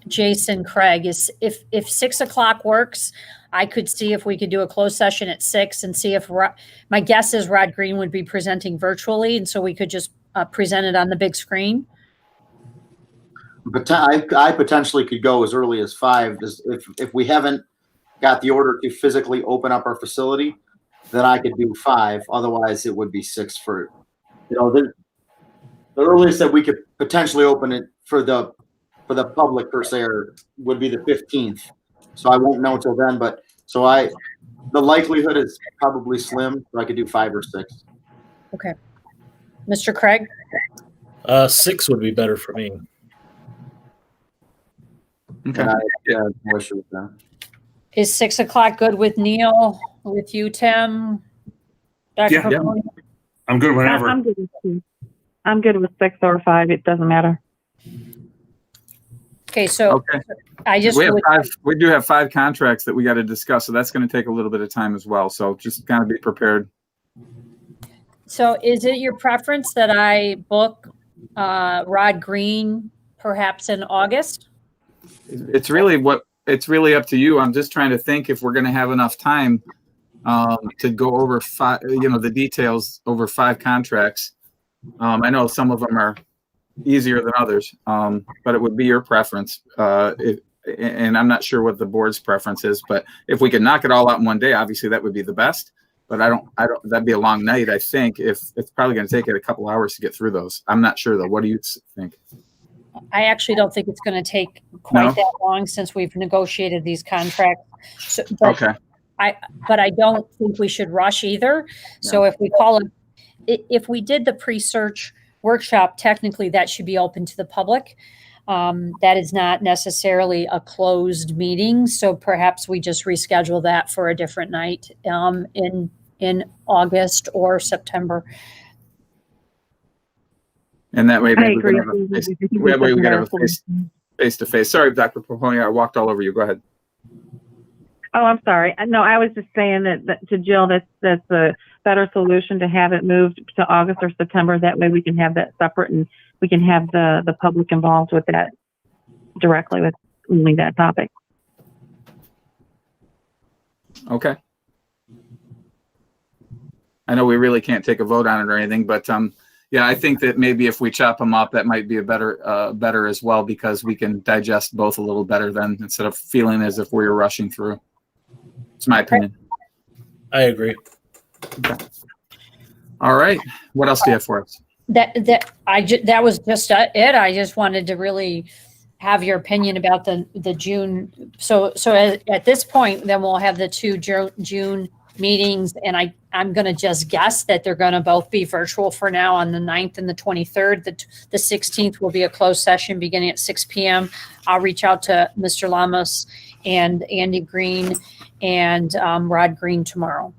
Jason Craig. If 6 o'clock works, I could see if we could do a closed session at 6 and see if my guess is Rod Green would be presenting virtually, and so we could just present it on the big screen. But I potentially could go as early as 5. If we haven't got the order to physically open up our facility, then I could do 5. Otherwise, it would be 6 for, the earliest that we could potentially open it for the public per se would be the 15th. So I won't know until then, but the likelihood is probably slim. So I could do 5 or 6. Okay. Mr. Craig? 6 would be better for me. Okay. And I have no issue with that. Is 6 o'clock good with Neil, with you, Tim? Dr. Yeah. Papone? I'm good whenever. I'm good with 2. I'm good with 6 or 5. It doesn't matter. Okay, so Okay. I just We do have 5 contracts that we got to discuss, so that's going to take a little bit of time as well. So just kind of be prepared. So is it your preference that I book Rod Green perhaps in August? It's really up to you. I'm just trying to think if we're going to have enough time to go over 5, the details over 5 contracts. I know some of them are easier than others, but it would be your preference. And I'm not sure what the board's preference is, but if we could knock it all out in one day, obviously that would be the best. But I don't, that'd be a long night, I think. If it's probably going to take it a couple hours to get through those. I'm not sure though. What do you think? I actually don't think it's going to take quite that long since we've negotiated these contracts. So, Okay. But I don't think we should rush either. So if we if we did the pre-search workshop, technically that should be open to the public. That is not necessarily a closed meeting. So perhaps we just reschedule that for a different night in August or September. And that way, I agree. we got a face to face. Sorry, Dr. Papone, I walked all over you. Go ahead. Oh, I'm sorry. No, I was just saying that to Jill, that's a better solution to have it moved to August or September. That way we can have that separate and we can have the public involved with that directly with only that topic. Okay. I know we really can't take a vote on it or anything, but yeah, I think that maybe if we chop them up, that might be a better as well, because we can digest both a little better then, instead of feeling as if we're rushing through. It's my opinion. I agree. Okay. All right. What else do you have for us? That was just it. I just wanted to really have your opinion about the June. So at this point, then we'll have the two June meetings, and I'm going to just guess that they're going to both be virtual for now on the 9th and the 23rd. The 16th will be a closed session beginning at 6 p.m. I'll reach out to Mr. Lamas and Andy Green and Rod Green tomorrow.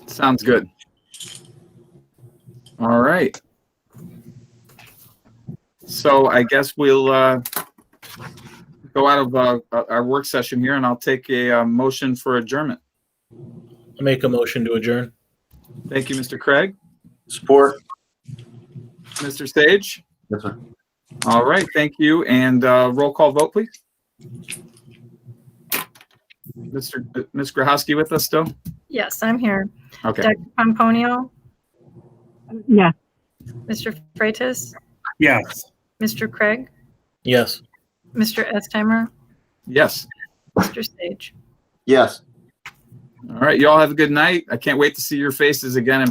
Sounds good. All right. So I guess we'll go out of our work session here, and I'll take a motion for adjournment. I'll make a motion to adjourn. Thank you, Mr. Craig. Support. Mr. Sage? Yes, sir. All right, thank you. And roll call vote, please. Ms. Grahowski with us still? Yes, I'm here. Okay. Dr. Pomponio, Yes. Mr. Freitas, Yes. Mr. Craig, Yes. Mr. Estheimer, Yes. Mr. Sage. Yes. All right, y'all have a good night. I can't wait to see your faces again in